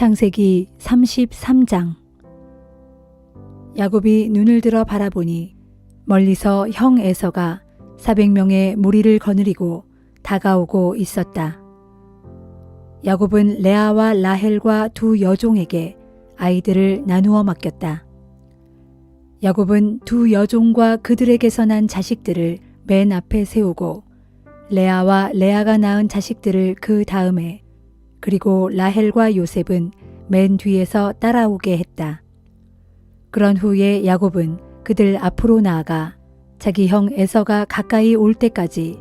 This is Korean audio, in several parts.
창세기 33장. 야곱이 눈을 들어 바라보니 멀리서 형 에서가 400명의 무리를 거느리고 다가오고 있었다. 야곱은 레아와 라헬과 두 여종에게 아이들을 나누어 맡겼다. 야곱은 두 여종과 그들에게서 난 자식들을 맨 앞에 세우고 레아와 레아가 낳은 자식들을 그 다음에, 그리고 라헬과 요셉은 맨 뒤에서 따라오게 했다. 그런 후에 야곱은 그들 앞으로 나아가 자기 형 에서가 가까이 올 때까지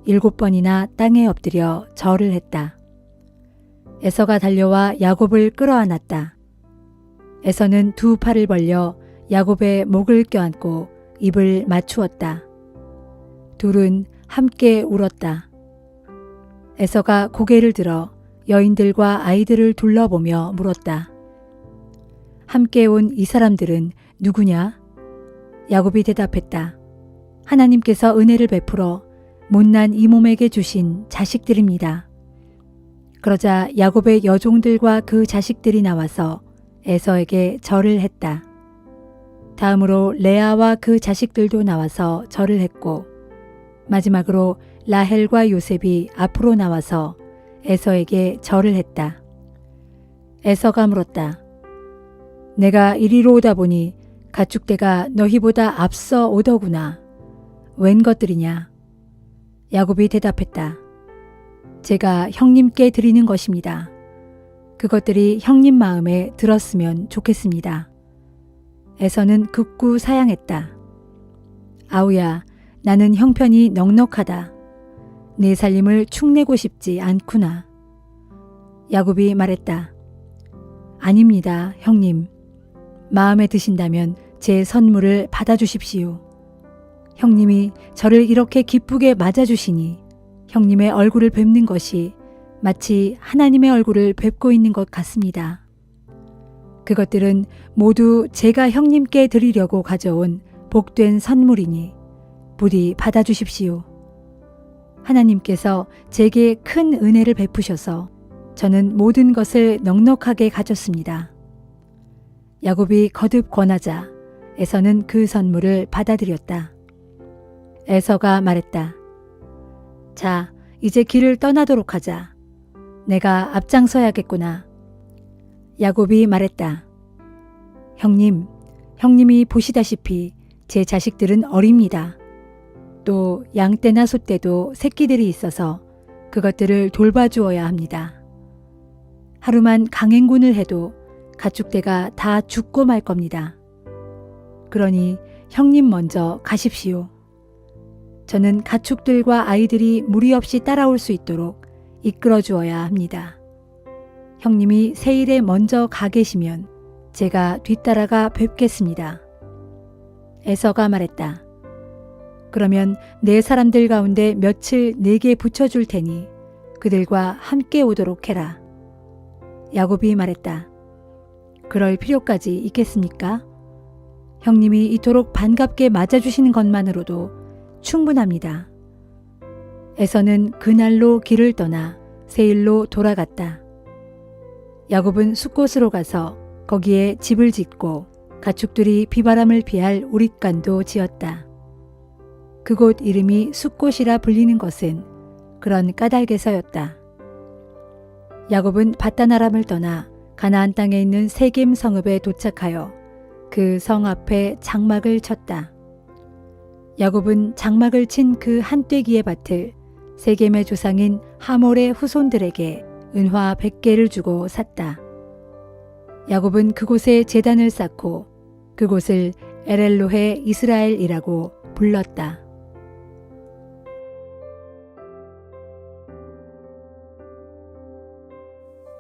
7번이나 땅에 엎드려 절을 했다. 에서가 달려와 야곱을 끌어안았다. 에서는 두 팔을 벌려 야곱의 목을 껴안고 입을 맞추었다. 둘은 함께 울었다. 에서가 고개를 들어 여인들과 아이들을 둘러보며 물었다. 함께 온 이 사람들은 누구냐? 야곱이 대답했다. 하나님께서 은혜를 베풀어 못난 이 몸에게 주신 자식들입니다. 그러자 야곱의 여종들과 그 자식들이 나와서 에서에게 절을 했다. 다음으로 레아와 그 자식들도 나와서 절을 했고, 마지막으로 라헬과 요셉이 앞으로 나와서 에서에게 절을 했다. 에서가 물었다. 내가 이리로 오다 보니 가축대가 너희보다 앞서 오더구나. 웬 것들이냐? 야곱이 대답했다. 제가 형님께 드리는 것입니다. 그것들이 형님 마음에 들었으면 좋겠습니다. 에서는 극구 사양했다. 아우야, 나는 형편이 넉넉하다. 내 살림을 축내고 싶지 않구나. 야곱이 말했다. 아닙니다, 형님. 마음에 드신다면 제 선물을 받아주십시오. 형님이 저를 이렇게 기쁘게 맞아주시니 형님의 얼굴을 뵙는 것이 마치 하나님의 얼굴을 뵙고 있는 것 같습니다. 그것들은 모두 제가 형님께 드리려고 가져온 복된 선물이니 부디 받아주십시오. 하나님께서 제게 큰 은혜를 베푸셔서 저는 모든 것을 넉넉하게 가졌습니다. 야곱이 거듭 권하자 에서는 그 선물을 받아들였다. 에서가 말했다. 자, 이제 길을 떠나도록 하자. 내가 앞장서야겠구나. 야곱이 말했다. 형님이 보시다시피 제 자식들은 어립니다. 또 양떼나 소떼도 새끼들이 있어서 그것들을 돌봐주어야 합니다. 하루만 강행군을 해도 가축대가 다 죽고 말 겁니다. 그러니 형님 먼저 가십시오. 저는 가축들과 아이들이 무리 없이 따라올 수 있도록 이끌어 주어야 합니다. 형님이 세일에 먼저 가 계시면 제가 뒤따라가 뵙겠습니다. 에서가 말했다. 그러면 내 사람들 가운데 며칠 내게 붙여줄 테니 그들과 함께 오도록 해라. 야곱이 말했다. 그럴 필요까지 있겠습니까? 형님이 이토록 반갑게 맞아주시는 것만으로도 충분합니다. 에서는 그날로 길을 떠나 세일로 돌아갔다. 야곱은 숫곳으로 가서 거기에 집을 짓고 가축들이 비바람을 피할 우릿관도 지었다. 그곳 이름이 숫곳이라 불리는 것은 그런 까닭에서였다. 야곱은 밧다나람을 떠나 가나안 땅에 있는 세겜 성읍에 도착하여 그 성 앞에 장막을 쳤다. 야곱은 장막을 친 그 한떼기의 밭을 세겜의 조상인 하몰의 후손들에게 은화 100개를 주고 샀다. 야곱은 그곳에 제단을 쌓고 그곳을 에렐로헤 이스라엘이라고 불렀다.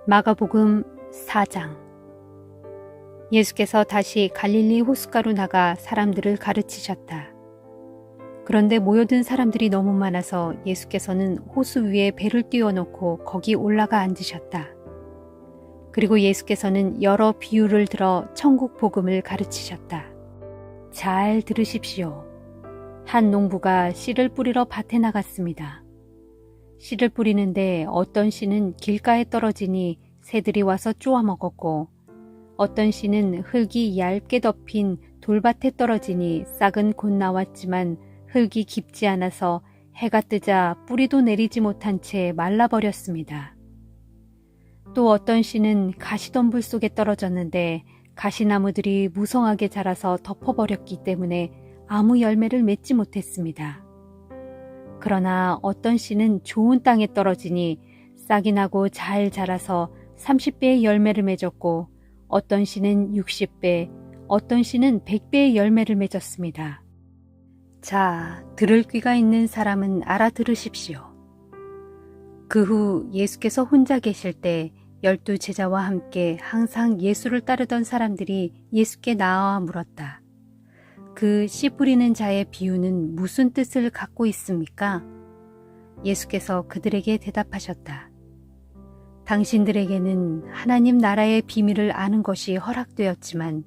마가복음 4장. 예수께서 다시 갈릴리 호숫가로 나가 사람들을 가르치셨다. 그런데 모여든 사람들이 너무 많아서 예수께서는 호수 위에 배를 띄워놓고 거기 올라가 앉으셨다. 그리고 예수께서는 여러 비유를 들어 천국 복음을 가르치셨다. 잘 들으십시오. 한 농부가 씨를 뿌리러 밭에 나갔습니다. 씨를 뿌리는데 어떤 씨는 길가에 떨어지니 새들이 와서 쪼아 먹었고 어떤 씨는 흙이 얇게 덮인 돌밭에 떨어지니 싹은 곧 나왔지만 흙이 깊지 않아서 해가 뜨자 뿌리도 내리지 못한 채 말라버렸습니다. 또 어떤 씨는 가시덤불 속에 떨어졌는데 가시나무들이 무성하게 자라서 덮어버렸기 때문에 아무 열매를 맺지 못했습니다. 그러나 어떤 씨는 좋은 땅에 떨어지니 싹이 나고 잘 자라서 30배의 열매를 맺었고 어떤 씨는 60배, 어떤 씨는 100배의 열매를 맺었습니다. 자, 들을 귀가 있는 사람은 알아들으십시오. 그 후 예수께서 혼자 계실 때 12 제자와 함께 항상 예수를 따르던 사람들이 예수께 나와 물었다. 그 씨 뿌리는 자의 비유는 무슨 뜻을 갖고 있습니까? 예수께서 그들에게 대답하셨다. 당신들에게는 하나님 나라의 비밀을 아는 것이 허락되었지만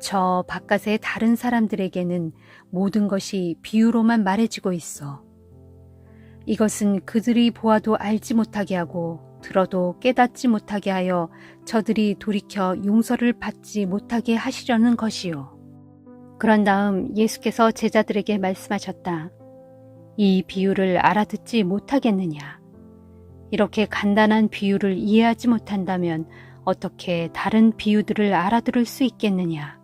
저 바깥의 다른 사람들에게는 모든 것이 비유로만 말해지고 있어. 이것은 그들이 보아도 알지 못하게 하고 들어도 깨닫지 못하게 하여 저들이 돌이켜 용서를 받지 못하게 하시려는 것이요. 그런 다음 예수께서 제자들에게 말씀하셨다. 이 비유를 알아듣지 못하겠느냐? 이렇게 간단한 비유를 이해하지 못한다면 어떻게 다른 비유들을 알아들을 수 있겠느냐?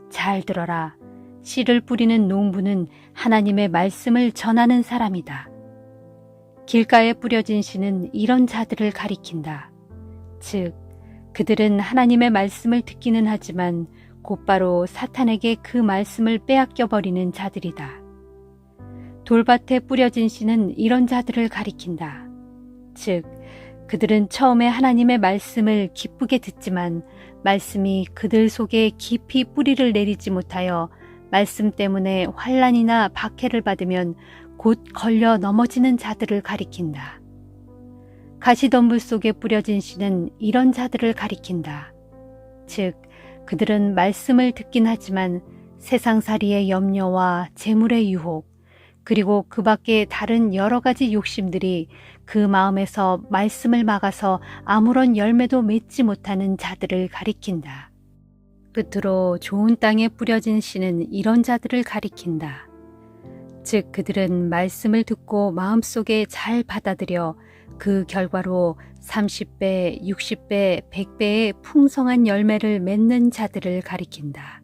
잘 들어라. 씨를 뿌리는 농부는 하나님의 말씀을 전하는 사람이다. 길가에 뿌려진 씨는 이런 자들을 가리킨다. 즉, 그들은 하나님의 말씀을 듣기는 하지만 곧바로 사탄에게 그 말씀을 빼앗겨버리는 자들이다. 돌밭에 뿌려진 씨는 이런 자들을 가리킨다. 즉, 그들은 처음에 하나님의 말씀을 기쁘게 듣지만 말씀이 그들 속에 깊이 뿌리를 내리지 못하여 말씀 때문에 환난이나 박해를 받으면 곧 걸려 넘어지는 자들을 가리킨다. 가시덤불 속에 뿌려진 씨는 이런 자들을 가리킨다. 즉, 그들은 말씀을 듣긴 하지만 세상살이의 염려와 재물의 유혹, 그리고 그 밖에 다른 여러 가지 욕심들이 그 마음에서 말씀을 막아서 아무런 열매도 맺지 못하는 자들을 가리킨다. 끝으로 좋은 땅에 뿌려진 씨는 이런 자들을 가리킨다. 즉 그들은 말씀을 듣고 마음속에 잘 받아들여 그 결과로 30배, 60배, 100배의 풍성한 열매를 맺는 자들을 가리킨다.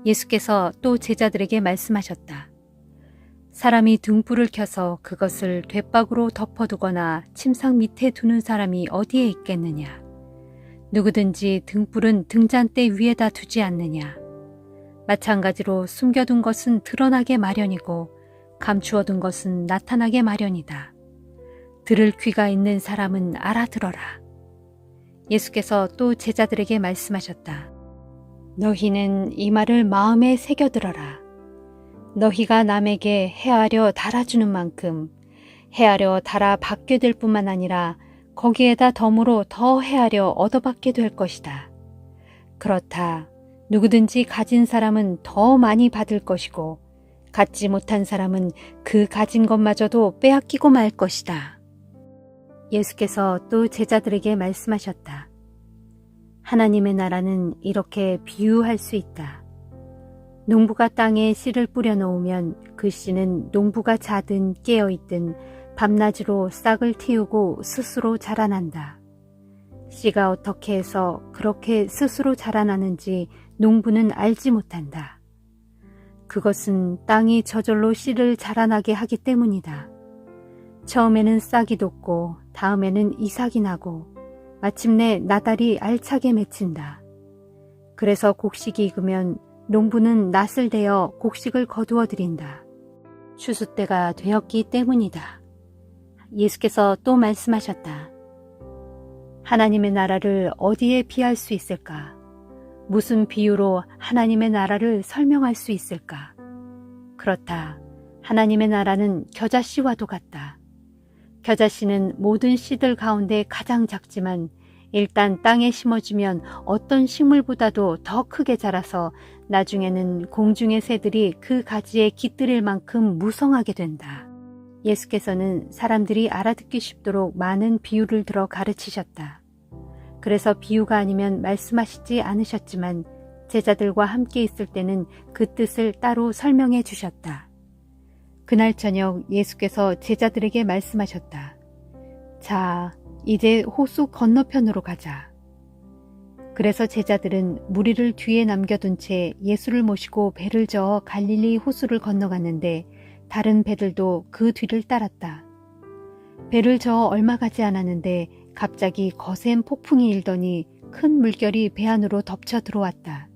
예수께서 또 제자들에게 말씀하셨다. 사람이 등불을 켜서 그것을 돛박으로 덮어두거나 침상 밑에 두는 사람이 어디에 있겠느냐? 누구든지 등불은 등잔대 위에다 두지 않느냐? 마찬가지로 숨겨둔 것은 드러나게 마련이고 감추어둔 것은 나타나게 마련이다. 들을 귀가 있는 사람은 알아들어라. 예수께서 또 제자들에게 말씀하셨다. 너희는 이 말을 마음에 새겨들어라. 너희가 남에게 헤아려 달아주는 만큼 헤아려 달아 받게 될 뿐만 아니라 거기에다 덤으로 더 헤아려 얻어받게 될 것이다. 그렇다. 누구든지 가진 사람은 더 많이 받을 것이고 갖지 못한 사람은 그 가진 것마저도 빼앗기고 말 것이다. 예수께서 또 제자들에게 말씀하셨다. 하나님의 나라는 이렇게 비유할 수 있다. 농부가 땅에 씨를 뿌려놓으면 그 씨는 농부가 자든 깨어있든 밤낮으로 싹을 틔우고 스스로 자라난다. 씨가 어떻게 해서 그렇게 스스로 자라나는지 농부는 알지 못한다. 그것은 땅이 저절로 씨를 자라나게 하기 때문이다. 처음에는 싹이 돋고 다음에는 이삭이 나고 마침내 나달이 알차게 맺힌다. 그래서 곡식이 익으면 농부는 낫을 대어 곡식을 거두어 들인다. 추수 때가 되었기 때문이다. 예수께서 또 말씀하셨다. 하나님의 나라를 어디에 비할 수 있을까? 무슨 비유로 하나님의 나라를 설명할 수 있을까? 그렇다. 하나님의 나라는 겨자씨와도 같다. 겨자씨는 모든 씨들 가운데 가장 작지만 일단 땅에 심어주면 어떤 식물보다도 더 크게 자라서 나중에는 공중의 새들이 그 가지에 깃들일 만큼 무성하게 된다. 예수께서는 사람들이 알아듣기 쉽도록 많은 비유를 들어 가르치셨다. 그래서 비유가 아니면 말씀하시지 않으셨지만 제자들과 함께 있을 때는 그 뜻을 따로 설명해 주셨다. 그날 저녁 예수께서 제자들에게 말씀하셨다. 자, 이제 호수 건너편으로 가자. 그래서 제자들은 무리를 뒤에 남겨둔 채 예수를 모시고 배를 저어 갈릴리 호수를 건너갔는데 다른 배들도 그 뒤를 따랐다. 배를 저어 얼마 가지 않았는데 갑자기 거센 폭풍이 일더니 큰 물결이 배 안으로 덮쳐 들어왔다.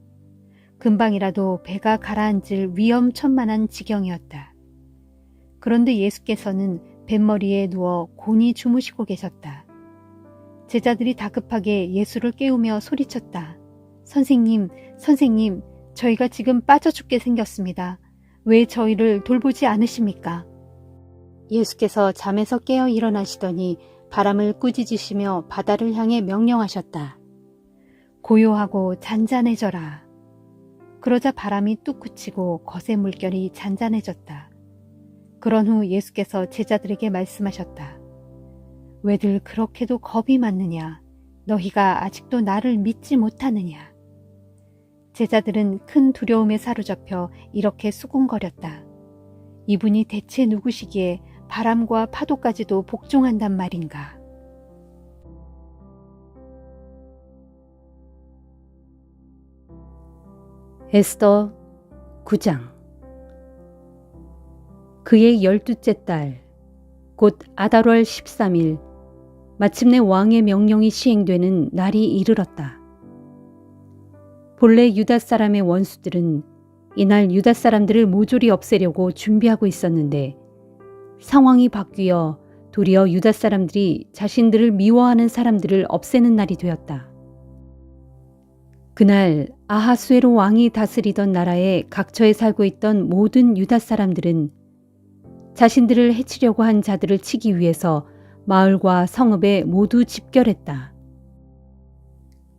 금방이라도 배가 가라앉을 위험천만한 지경이었다. 그런데 예수께서는 뱃머리에 누워 곤히 주무시고 계셨다. 제자들이 다급하게 예수를 깨우며 소리쳤다. 선생님, 선생님, 저희가 지금 빠져 죽게 생겼습니다. 왜 저희를 돌보지 않으십니까? 예수께서 잠에서 깨어 일어나시더니 바람을 꾸짖으시며 바다를 향해 명령하셨다. 고요하고 잔잔해져라. 그러자 바람이 뚝 그치고 거센 물결이 잔잔해졌다. 그런 후 예수께서 제자들에게 말씀하셨다. 왜들 그렇게도 겁이 많느냐? 너희가 아직도 나를 믿지 못하느냐? 제자들은 큰 두려움에 사로잡혀 이렇게 수군거렸다. 이분이 대체 누구시기에 바람과 파도까지도 복종한단 말인가? 에스더 9장. 그의 12째 달, 곧 아달월 13일, 마침내 왕의 명령이 시행되는 날이 이르렀다. 본래 유다 사람의 원수들은 이날 유다 사람들을 모조리 없애려고 준비하고 있었는데 상황이 바뀌어 도리어 유다 사람들이 자신들을 미워하는 사람들을 없애는 날이 되었다. 그날 아하수에로 왕이 다스리던 나라에 각처에 살고 있던 모든 유다 사람들은 자신들을 해치려고 한 자들을 치기 위해서 마을과 성읍에 모두 집결했다.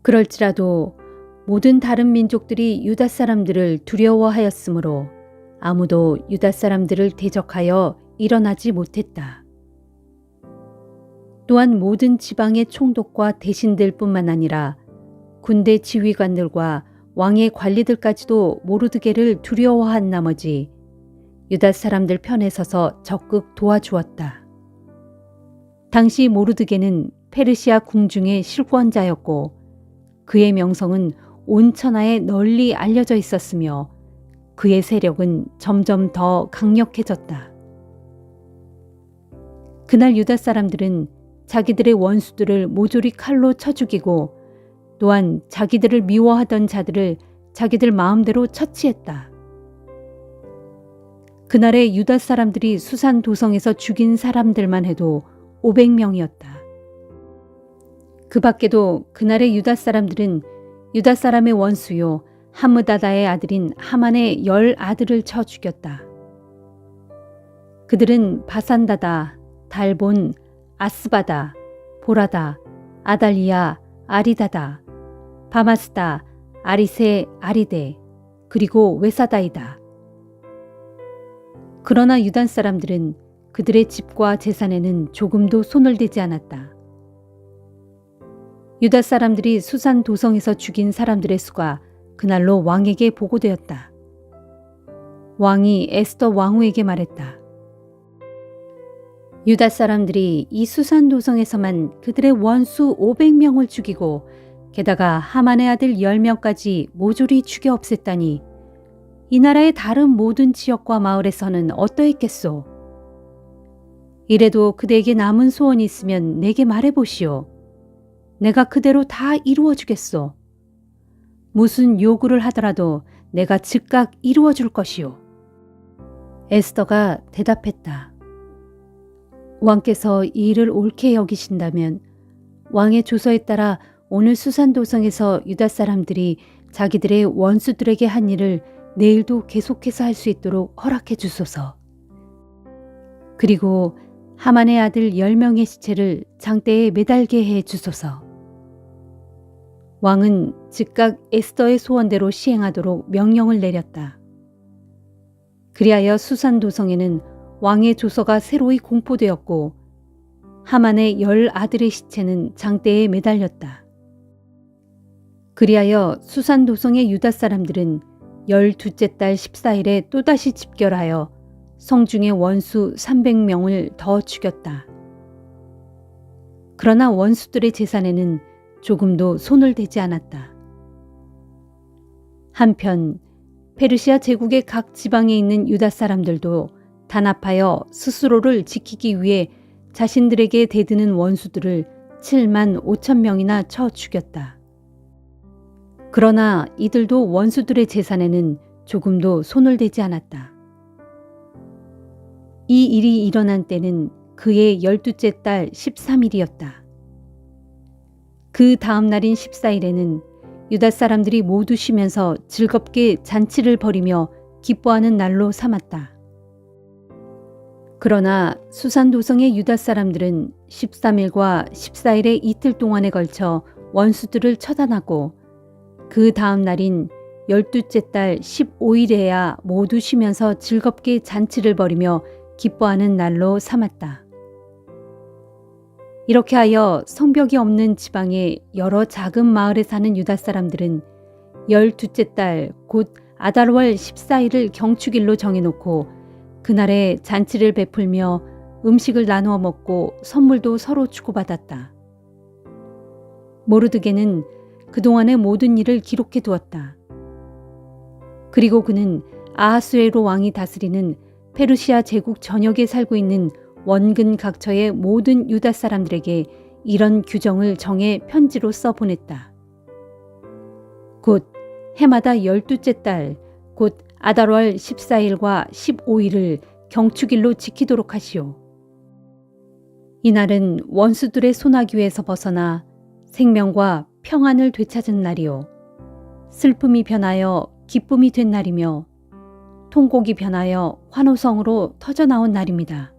그럴지라도 모든 다른 민족들이 유다 사람들을 두려워하였으므로 아무도 유다 사람들을 대적하여 일어나지 못했다. 또한 모든 지방의 총독과 대신들뿐만 아니라 군대 지휘관들과 왕의 관리들까지도 모르드게를 두려워한 나머지 유다 사람들 편에 서서 적극 도와주었다. 당시 모르드게는 페르시아 궁중의 실권자였고 그의 명성은 온 천하에 널리 알려져 있었으며 그의 세력은 점점 더 강력해졌다. 그날 유다 사람들은 자기들의 원수들을 모조리 칼로 쳐 죽이고 또한 자기들을 미워하던 자들을 자기들 마음대로 처치했다. 그날의 유다 사람들이 수산 도성에서 죽인 사람들만 해도 500명이었다. 그 밖에도 그날의 유다 사람들은 유다 사람의 원수요 함므다다의 아들인 하만의 10 아들을 쳐 죽였다. 그들은 바산다다, 달본, 아스바다, 보라다, 아달리아, 아리다다, 바마스다, 아리세, 아리데, 그리고 웨사다이다. 그러나 유단 사람들은 그들의 집과 재산에는 조금도 손을 대지 않았다. 유다 사람들이 수산 도성에서 죽인 사람들의 수가 그날로 왕에게 보고되었다. 왕이 에스더 왕후에게 말했다. 유다 사람들이 이 수산 도성에서만 그들의 원수 500명을 죽이고 게다가 하만의 아들 10명까지 모조리 죽여 없앴다니 이 나라의 다른 모든 지역과 마을에서는 어떠했겠소? 이래도 그대에게 남은 소원이 있으면 내게 말해보시오. 내가 그대로 다 이루어 주겠소. 무슨 요구를 하더라도 내가 즉각 이루어 줄 것이오. 에스더가 대답했다. 왕께서 이 일을 옳게 여기신다면 왕의 조서에 따라 오늘 수산도성에서 유다 사람들이 자기들의 원수들에게 한 일을 내일도 계속해서 할 수 있도록 허락해 주소서. 그리고 하만의 아들 10명의 시체를 장대에 매달게 해 주소서. 왕은 즉각 에스더의 소원대로 시행하도록 명령을 내렸다. 그리하여 수산도성에는 왕의 조서가 새로이 공포되었고 하만의 10 아들의 시체는 장대에 매달렸다. 그리하여 수산 도성의 유다 사람들은 12째 달 14일에 또다시 집결하여 성중의 원수 300명을 더 죽였다. 그러나 원수들의 재산에는 조금도 손을 대지 않았다. 한편 페르시아 제국의 각 지방에 있는 유다 사람들도 단합하여 스스로를 지키기 위해 자신들에게 대드는 원수들을 7만 5천 명이나 쳐 죽였다. 그러나 이들도 원수들의 재산에는 조금도 손을 대지 않았다. 이 일이 일어난 때는 그의 12째 달 13일이었다. 그 다음 날인 14일에는 유다 사람들이 모두 쉬면서 즐겁게 잔치를 벌이며 기뻐하는 날로 삼았다. 그러나 수산 도성의 유다 사람들은 13일과 14일의 이틀 동안에 걸쳐 원수들을 처단하고 그 다음 날인 12째 달 15일에야 모두 쉬면서 즐겁게 잔치를 벌이며 기뻐하는 날로 삼았다. 이렇게 하여 성벽이 없는 지방의 여러 작은 마을에 사는 유다 사람들은 12째 달 곧 아달월 14일을 경축일로 정해놓고 그날에 잔치를 베풀며 음식을 나누어 먹고 선물도 서로 주고받았다. 모르드게는 그동안의 모든 일을 기록해 두었다. 그리고 그는 아하수에로 왕이 다스리는 페르시아 제국 전역에 살고 있는 원근 각처의 모든 유다 사람들에게 이런 규정을 정해 편지로 써보냈다. 곧 해마다 12째 달, 곧 아달월 14일과 15일을 경축일로 지키도록 하시오. 이날은 원수들의 소나기에서 벗어나 생명과 평안을 되찾은 날이요. 슬픔이 변하여 기쁨이 된 날이며 통곡이 변하여 환호성으로 터져나온 날입니다.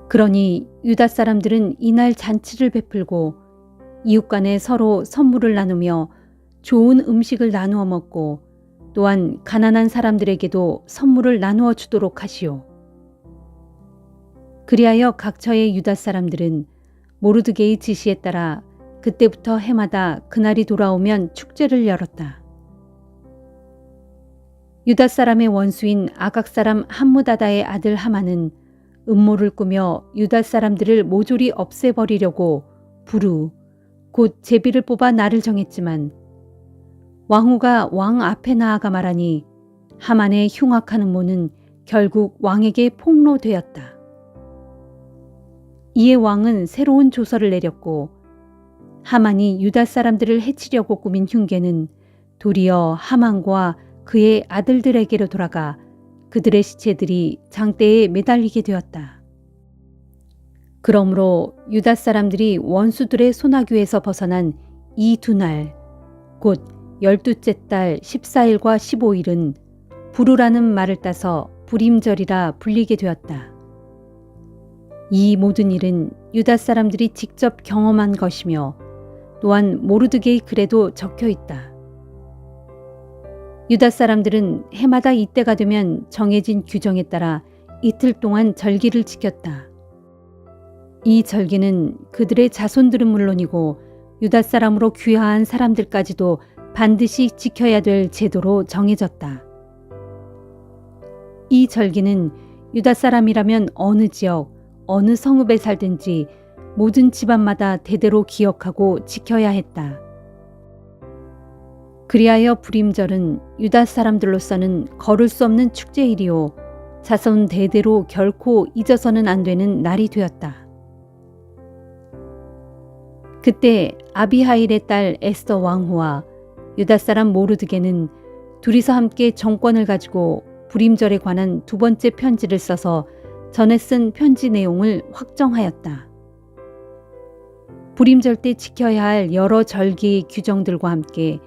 그러니 유다 사람들은 이날 잔치를 베풀고 이웃 간에 서로 선물을 나누며 좋은 음식을 나누어 먹고 또한 가난한 사람들에게도 선물을 나누어 주도록 하시오. 그리하여 각처의 유다 사람들은 모르드게의 지시에 따라 그때부터 해마다 그날이 돌아오면 축제를 열었다. 유다 사람의 원수인 아각 사람 함무다다의 아들 하만은 음모를 꾸며 유다 사람들을 모조리 없애버리려고 부루, 곧 제비를 뽑아 날을 정했지만 왕후가 왕 앞에 나아가 말하니 하만의 흉악한 음모는 결국 왕에게 폭로되었다. 이에 왕은 새로운 조서를 내렸고 하만이 유다 사람들을 해치려고 꾸민 흉계는 도리어 하만과 그의 아들들에게로 돌아가 그들의 시체들이 장대에 매달리게 되었다. 그러므로 유다 사람들이 원수들의 소나귀에서 벗어난 이 두 날, 곧 12째 달 14일과 15일은 부루라는 말을 따서 불임절이라 불리게 되었다. 이 모든 일은 유다 사람들이 직접 경험한 것이며 또한 모르드게의 글에도 적혀 있다. 유다 사람들은 해마다 이때가 되면 정해진 규정에 따라 이틀 동안 절기를 지켰다. 이 절기는 그들의 자손들은 물론이고 유다 사람으로 귀화한 사람들까지도 반드시 지켜야 될 제도로 정해졌다. 이 절기는 유다 사람이라면 어느 지역, 어느 성읍에 살든지 모든 집안마다 대대로 기억하고 지켜야 했다. 그리하여 불임절은 유다 사람들로서는 거를 수 없는 축제일이요 자손 대대로 결코 잊어서는 안 되는 날이 되었다. 그때 아비하일의 딸 에스더 왕후와 유다 사람 모르드게는 둘이서 함께 정권을 가지고 불임절에 관한 두 번째 편지를 써서 전에 쓴 편지 내용을 확정하였다. 불임절 때 지켜야 할 여러 절기의 규정들과 함께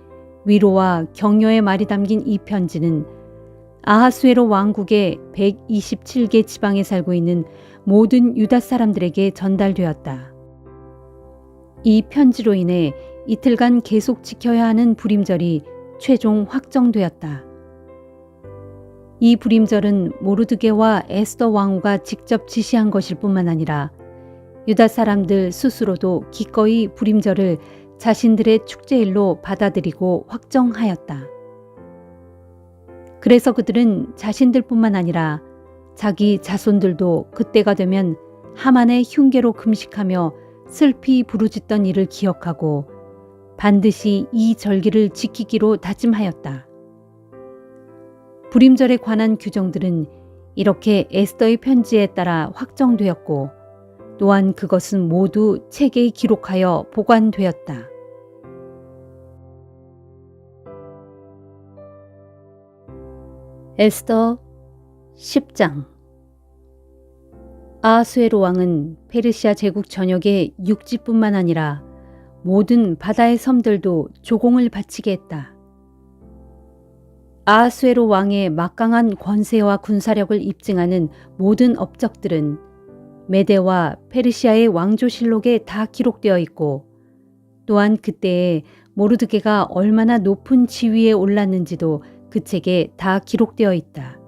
위로와 격려의 말이 담긴 이 편지는 아하수에로 왕국의 127개 지방에 살고 있는 모든 유다 사람들에게 전달되었다. 이 편지로 인해 이틀간 계속 지켜야 하는 불임절이 최종 확정되었다. 이 불임절은 모르드게와 에스더 왕후가 직접 지시한 것일 뿐만 아니라 유다 사람들 스스로도 기꺼이 불임절을 자신들의 축제일로 받아들이고 확정하였다. 그래서 그들은 자신들뿐만 아니라 자기 자손들도 그때가 되면 하만의 흉계로 금식하며 슬피 부르짖던 일을 기억하고 반드시 이 절기를 지키기로 다짐하였다. 불임절에 관한 규정들은 이렇게 에스더의 편지에 따라 확정되었고 또한 그것은 모두 책에 기록하여 보관되었다. 에스더 10장. 아하수에로 왕은 페르시아 제국 전역의 육지뿐만 아니라 모든 바다의 섬들도 조공을 바치게 했다. 아하수에로 왕의 막강한 권세와 군사력을 입증하는 모든 업적들은 메데와 페르시아의 왕조실록에 다 기록되어 있고 또한 그때에 모르드게가 얼마나 높은 지위에 올랐는지도 그 책에 다 기록되어 있다.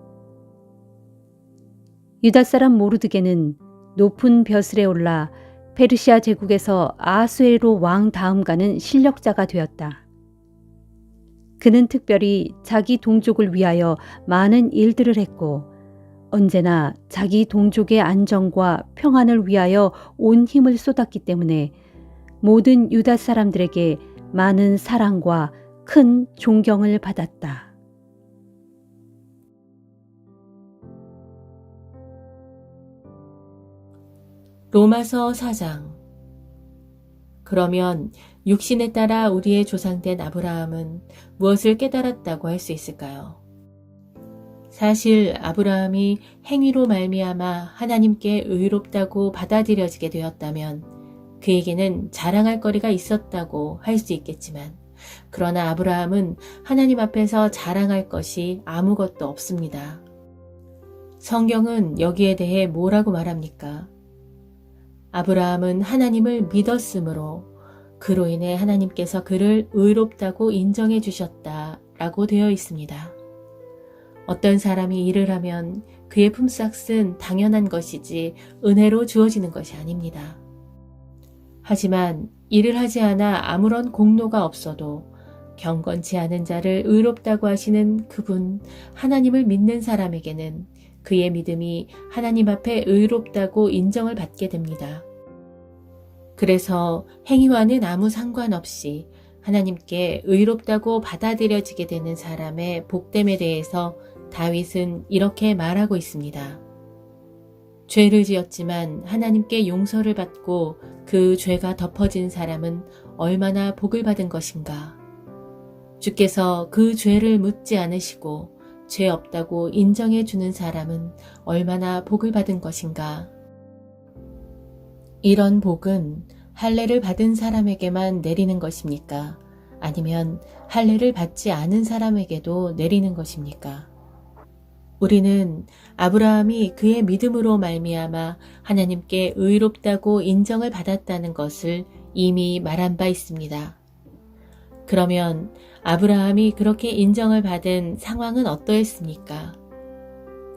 유다 사람 모르드게는 높은 벼슬에 올라 페르시아 제국에서 아하수에로 왕 다음가는 실력자가 되었다. 그는 특별히 자기 동족을 위하여 많은 일들을 했고 언제나 자기 동족의 안정과 평안을 위하여 온 힘을 쏟았기 때문에 모든 유다 사람들에게 많은 사랑과 큰 존경을 받았다. 로마서 4장. 그러면 육신에 따라 우리의 조상된 아브라함은 무엇을 깨달았다고 할 수 있을까요? 사실 아브라함이 행위로 말미암아 하나님께 의롭다고 받아들여지게 되었다면 그에게는 자랑할 거리가 있었다고 할 수 있겠지만 그러나 아브라함은 하나님 앞에서 자랑할 것이 아무것도 없습니다. 성경은 여기에 대해 뭐라고 말합니까? 아브라함은 하나님을 믿었으므로 그로 인해 하나님께서 그를 의롭다고 인정해 주셨다 라고 되어 있습니다. 어떤 사람이 일을 하면 그의 품삯은 당연한 것이지 은혜로 주어지는 것이 아닙니다. 하지만 일을 하지 않아 아무런 공로가 없어도 경건치 않은 자를 의롭다고 하시는 그분 하나님을 믿는 사람에게는 그의 믿음이 하나님 앞에 의롭다고 인정을 받게 됩니다. 그래서 행위와는 아무 상관없이 하나님께 의롭다고 받아들여지게 되는 사람의 복됨에 대해서 다윗은 이렇게 말하고 있습니다. 죄를 지었지만 하나님께 용서를 받고 그 죄가 덮어진 사람은 얼마나 복을 받은 것인가. 주께서 그 죄를 묻지 않으시고 죄 없다고 인정해 주는 사람은 얼마나 복을 받은 것인가. 이런 복은 할례를 받은 사람에게만 내리는 것입니까? 아니면 할례를 받지 않은 사람에게도 내리는 것입니까? 우리는 아브라함이 그의 믿음으로 말미암아 하나님께 의롭다고 인정을 받았다는 것을 이미 말한 바 있습니다. 그러면 아브라함이 그렇게 인정을 받은 상황은 어떠했습니까?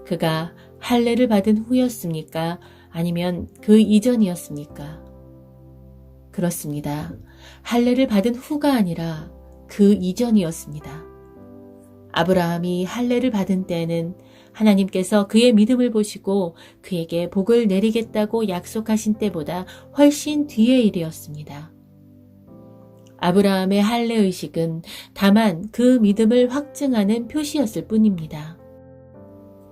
그가 할례를 받은 후였습니까? 아니면 그 이전이었습니까? 그렇습니다. 할례를 받은 후가 아니라 그 이전이었습니다. 아브라함이 할례를 받은 때에는 하나님께서 그의 믿음을 보시고 그에게 복을 내리겠다고 약속하신 때보다 훨씬 뒤의 일이었습니다. 아브라함의 할례의식은 다만 그 믿음을 확증하는 표시였을 뿐입니다.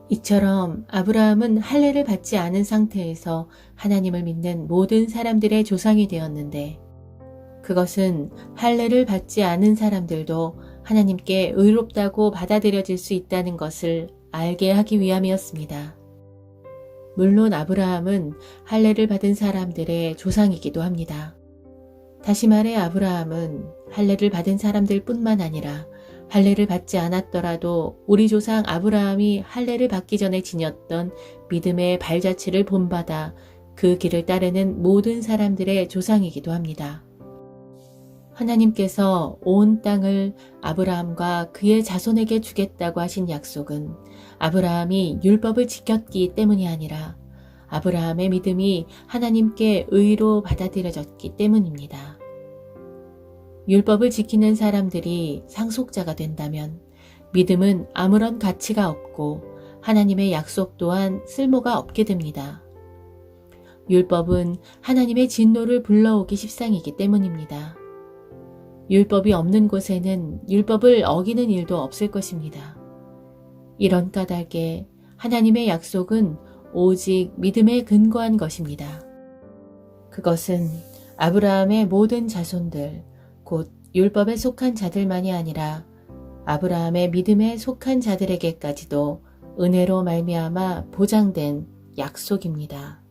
이처럼 아브라함은 할례를 받지 않은 상태에서 하나님을 믿는 모든 사람들의 조상이 되었는데 그것은 할례를 받지 않은 사람들도 하나님께 의롭다고 받아들여질 수 있다는 것을 알게 하기 위함이었습니다. 물론 아브라함은 할례를 받은 사람들의 조상이기도 합니다. 다시 말해 아브라함은 할례를 받은 사람들 뿐만 아니라 할례를 받지 않았더라도 우리 조상 아브라함이 할례를 받기 전에 지녔던 믿음의 발자취를 본받아 그 길을 따르는 모든 사람들의 조상이기도 합니다. 하나님께서 온 땅을 아브라함과 그의 자손에게 주겠다고 하신 약속은 아브라함이 율법을 지켰기 때문이 아니라 아브라함의 믿음이 하나님께 의로 받아들여졌기 때문입니다. 율법을 지키는 사람들이 상속자가 된다면 믿음은 아무런 가치가 없고 하나님의 약속 또한 쓸모가 없게 됩니다. 율법은 하나님의 진노를 불러오기 십상이기 때문입니다. 율법이 없는 곳에는 율법을 어기는 일도 없을 것입니다. 이런 까닭에 하나님의 약속은 오직 믿음에 근거한 것입니다. 그것은 아브라함의 모든 자손들, 곧 율법에 속한 자들만이 아니라 아브라함의 믿음에 속한 자들에게까지도 은혜로 말미암아 보장된 약속입니다.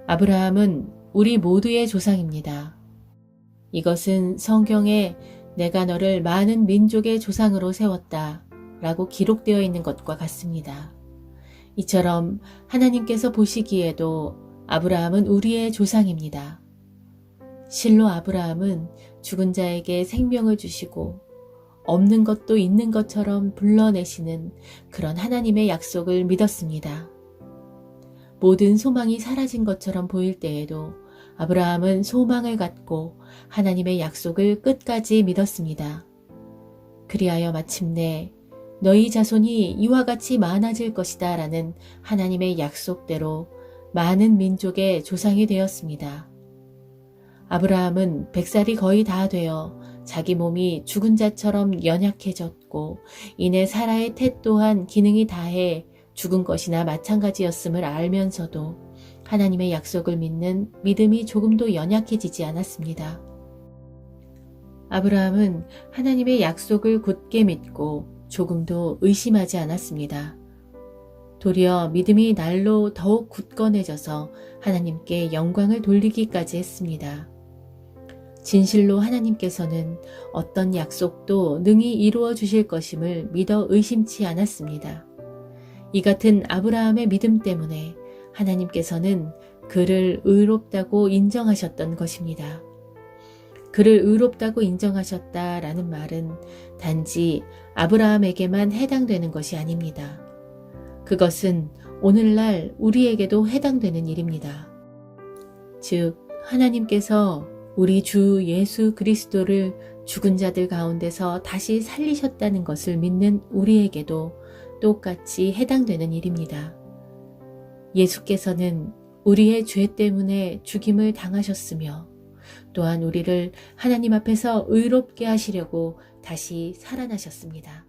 아브라함은 우리 모두의 조상입니다. 이것은 성경에 내가 너를 많은 민족의 조상으로 세웠다 라고 기록되어 있는 것과 같습니다. 이처럼 하나님께서 보시기에도 아브라함은 우리의 조상입니다. 실로 아브라함은 죽은 자에게 생명을 주시고 없는 것도 있는 것처럼 불러내시는 그런 하나님의 약속을 믿었습니다. 모든 소망이 사라진 것처럼 보일 때에도 아브라함은 소망을 갖고 하나님의 약속을 끝까지 믿었습니다. 그리하여 마침내 너희 자손이 이와 같이 많아질 것이다 라는 하나님의 약속대로 많은 민족의 조상이 되었습니다. 아브라함은 100살이 거의 다 되어 자기 몸이 죽은 자처럼 연약해졌고 이내 사라의 태 또한 기능이 다해 죽은 것이나 마찬가지였음을 알면서도 하나님의 약속을 믿는 믿음이 조금도 연약해지지 않았습니다. 아브라함은 하나님의 약속을 굳게 믿고 조금도 의심하지 않았습니다. 도리어 믿음이 날로 더욱 굳건해져서 하나님께 영광을 돌리기까지 했습니다. 진실로 하나님께서는 어떤 약속도 능히 이루어 주실 것임을 믿어 의심치 않았습니다. 이 같은 아브라함의 믿음 때문에 하나님께서는 그를 의롭다고 인정하셨던 것입니다. 그를 의롭다고 인정하셨다라는 말은 단지 아브라함에게만 해당되는 것이 아닙니다. 그것은 오늘날 우리에게도 해당되는 일입니다. 즉, 하나님께서 우리 주 예수 그리스도를 죽은 자들 가운데서 다시 살리셨다는 것을 믿는 우리에게도 똑같이 해당되는 일입니다. 예수께서는 우리의 죄 때문에 죽임을 당하셨으며 또한 우리를 하나님 앞에서 의롭게 하시려고 다시 살아나셨습니다.